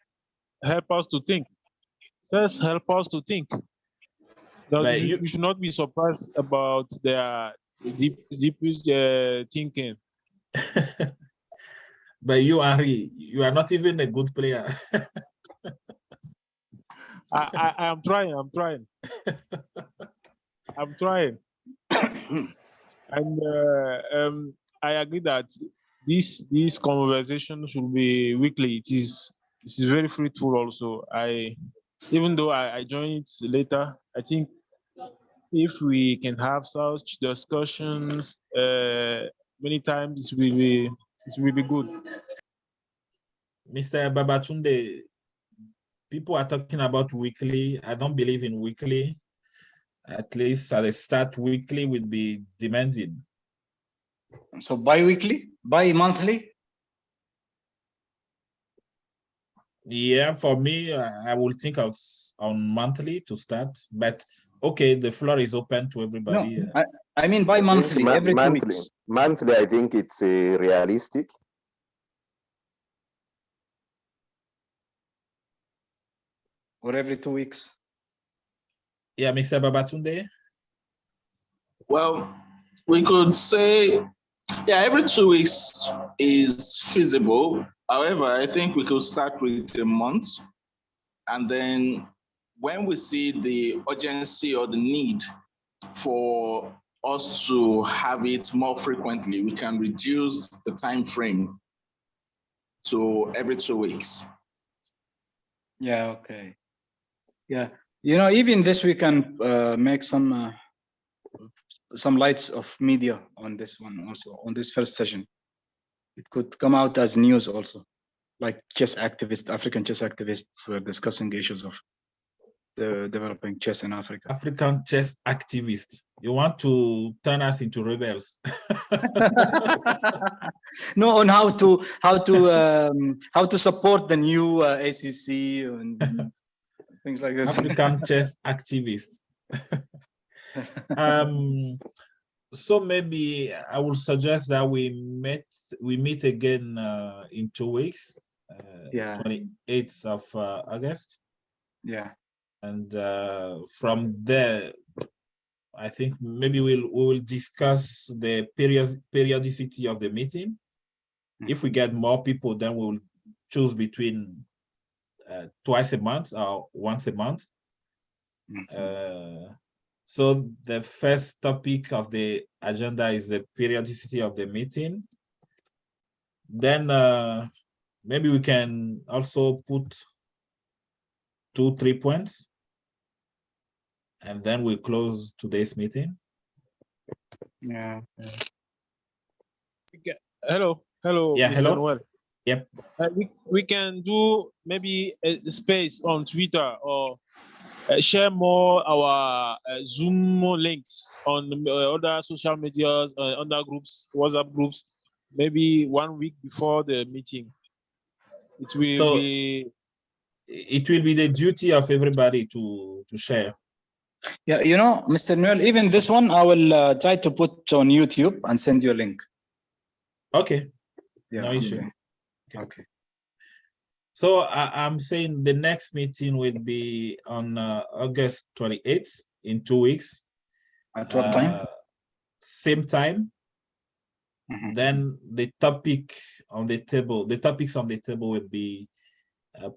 help us to think. Just help us to think. You should not be surprised about their deep thinking. But you, Henri, you are not even a good player. I am trying. I'm trying. And I agree that this conversation should be weekly. It is very fruitful also. Even though I joined it later, I think if we can have such discussions many times, it will be good. Mr. Babatunde, people are talking about weekly. I don't believe in weekly. At least at the start, weekly would be demanded. So bi-weekly, bi-monthly? Yeah, for me, I will think on monthly to start. But okay, the floor is open to everybody. No, I mean bi-monthly, every 2 weeks. Monthly, I think it's realistic. Or every 2 weeks. Yeah, Mr. Babatunde? Well, we could say, yeah, every 2 weeks is feasible. However, I think we could start with a month. And then when we see the urgency or the need for us to have it more frequently, we can reduce the time frame to every 2 weeks. Yeah, okay. Yeah, even this we can make some some lights of media on this one also, on this first session. It could come out as news also, like chess activists, African chess activists were discussing issues of the developing chess in Africa. African chess activists. You want to turn us into rebels? No, on how to support the new ACC and things like this. African chess activists. So maybe I will suggest that we meet again in 2 weeks, Yeah. 28th of August. Yeah. And from there, I think maybe we will discuss the periodicity of the meeting. If we get more people, then we'll choose between twice a month or once a month. So the first topic of the agenda is the periodicity of the meeting. Then maybe we can also put 2-3 points, and then we close today's meeting. Yeah. Hello, Yeah, Mr. hello. Noel. Yep. We can do maybe a space on Twitter or share more our Zoom links on other social medias, other groups, WhatsApp groups, maybe 1 week before the meeting. It will be the duty of everybody to share. Yeah, you know, Mr. Noel, even this one, I will try to put on YouTube and send you a link. Okay. Yeah, no issue. Okay. So I'm saying the next meeting will be on August 28th in 2 weeks. At what time? Same time. Then the topics on the table will be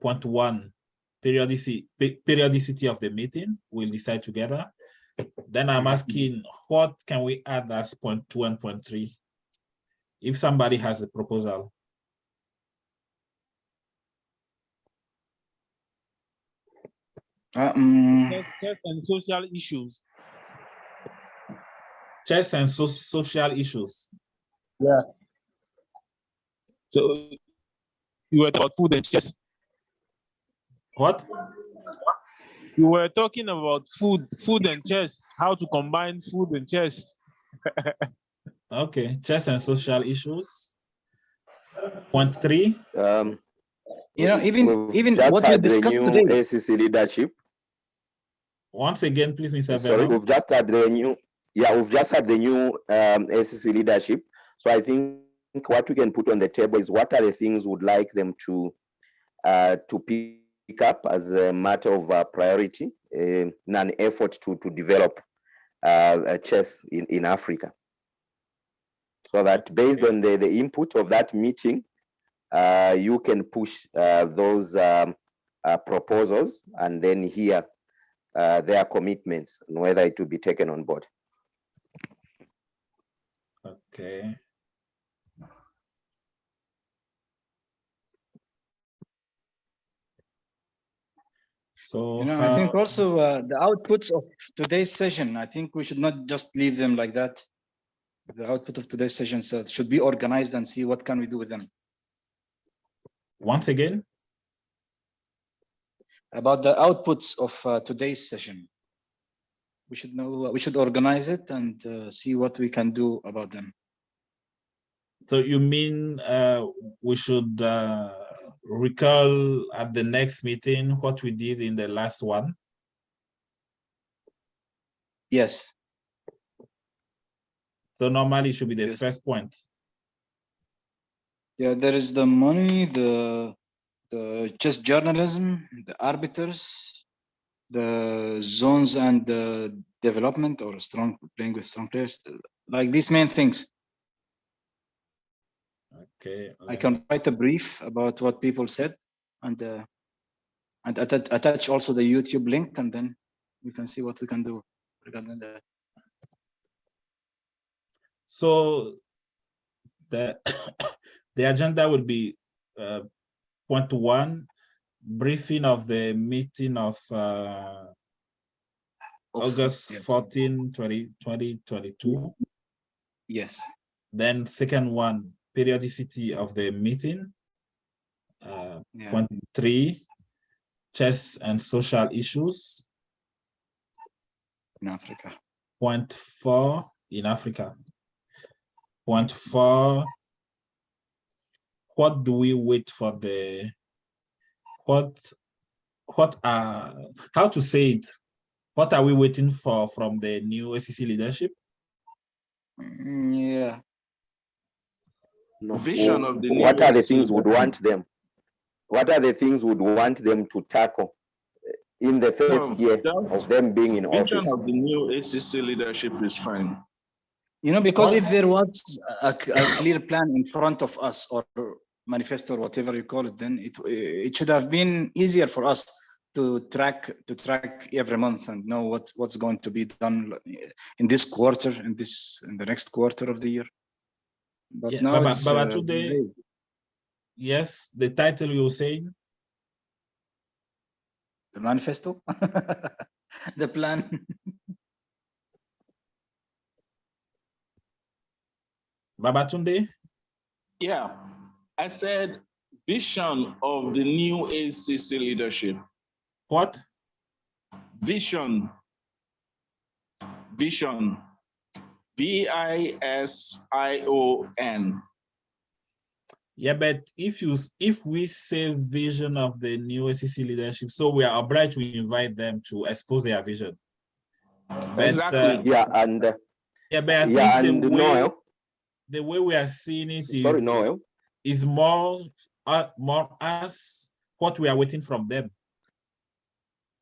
point 1, periodicity of the meeting. We'll decide together. Then I'm asking, what can we add as point 2 and point 3? If somebody has a proposal. chess and social issues. Chess and social issues. Yeah. So you were about food and chess. What? You were talking about food and chess, how to combine food and chess. Okay, chess and social issues. Point 3. You know, even what we discussed today. ACC leadership. Once again, please, Mr. Sorry, Vernon. we've just had the new. Yeah, we've just had the new ACC leadership. So I think what we can put on the table is what are the things we'd like them to pick up as a matter of priority in an effort to develop chess in Africa. So that based on the input of that meeting, you can push those proposals and then hear their commitments and whether it will be taken on board. Okay. So you know, I think also the outputs of today's session, I think we should not just leave them like that. The output of today's session should be organized and see what can we do with them. Once again? About the outputs of today's session. We should know, we should organize it and see what we can do about them. So you mean we should recall at the next meeting what we did in the last one? Yes. So normally it should be the first point. Yeah, there is the money, the chess journalism, the arbiters, the zones and the development or playing with strong players, like these main things. Okay. I can write a brief about what people said and attach also the YouTube link, and then we can see what we can do regarding that. So the agenda will be point 1, briefing of the meeting of August yeah. 14, 2022. Yes. Then second one, periodicity of the meeting. Yeah. Point 3, chess and social issues. In Africa. Point 4, in Africa. Point 4, what do we wait for the, how to say it? What are we waiting for from the new ACC leadership? Yeah. No. Vision of the new What are the ACC things would want them? What are the things would want them to tackle in the first year of them being in vision office? of the new ACC leadership is fine. You know, because What? if there was a clear plan in front of us, or manifesto, or whatever you call it, then it should have been easier for us to track every month and know what's going to be done in this quarter, in the next quarter of the year. But Yeah, now it's today, yes, the title you were saying. the manifesto, the plan. Babatunde? Yeah, I said vision of the new ACC leadership. What? Vision. Vision. VISION. Yeah, but if we say vision of the new ACC leadership, so we are obliged to invite them to expose their vision. But, Exactly. Yeah, and yeah, but I yeah, think and Noel. the way we are seeing it Sorry, Noel. is more as what we are waiting from them.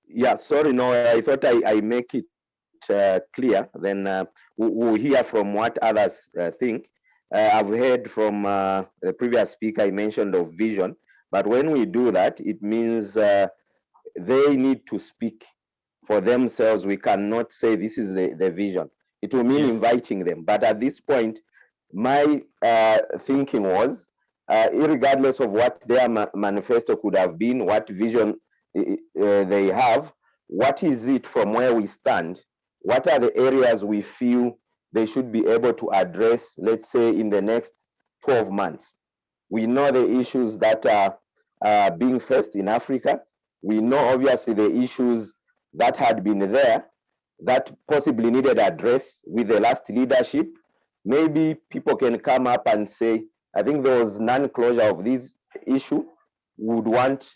Yeah, sorry, Noel. I thought I make it clear. Then we'll hear from what others think. I've heard from the previous speaker, I mentioned of vision, but when we do that, it means they need to speak for themselves. We cannot say this is the vision. It will mean Yes. inviting them. But at this point, my thinking was, irregardless of what their manifesto could have been, what vision they have, what is it from where we stand? What are the areas we feel they should be able to address, let's say, in the next 12 months? We know the issues that are being faced in Africa. We know, obviously, the issues that had been there that possibly needed address with the last leadership. Maybe people can come up and say, I think there was non-closure of this issue, would want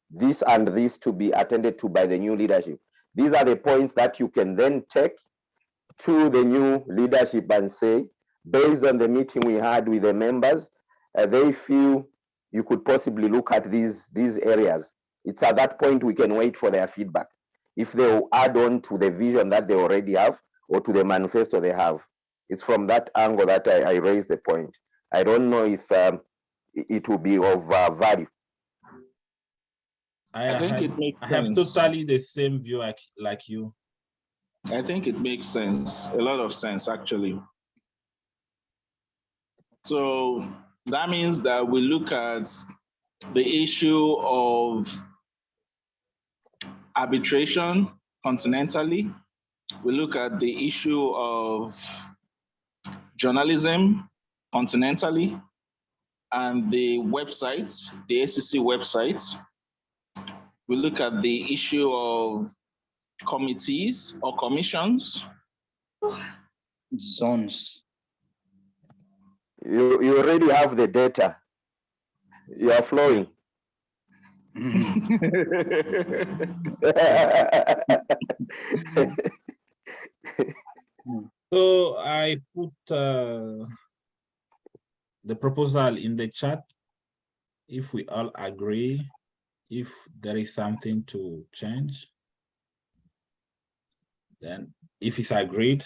this and this to be attended to by the new leadership. These are the points that you can then take to the new leadership and say, based on the meeting we had with the members, they feel you could possibly look at these areas. It's at that point we can wait for their feedback. If they will add on to the vision that they already have or to the manifesto they have. It's from that angle that I raised the point. I don't know if it will be of value. I think it makes I have sense. totally the same view like you. I think it makes sense, a lot of sense, actually. So that means that we look at the issue of arbitration continentally. We look at the issue of journalism continentally, and the website, the ACC website. We look at the issue of committees or commissions. Zones. You already have the data. You are flowing. So I put the proposal in the chat. If we all agree, if there is something to change, then if it's agreed,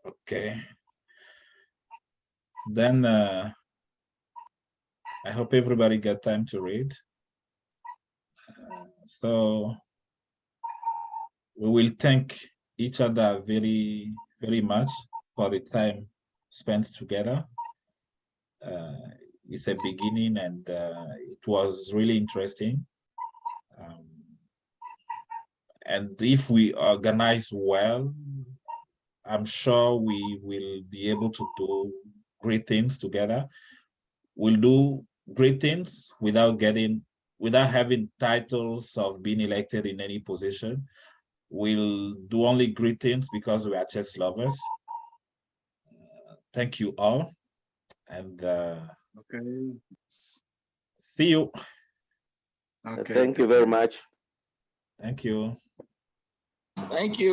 okay. Then I hope everybody got time to read. So we will thank each other very, very much for the time spent together. It's a beginning, and it was really interesting. And if we organize well, I'm sure we will be able to do great things together. We'll do great things without having titles of being elected in any position. We'll do only great things because we are chess lovers. Thank you all, and Okay. see you. Okay. Thank you very much. Thank you. Thank you.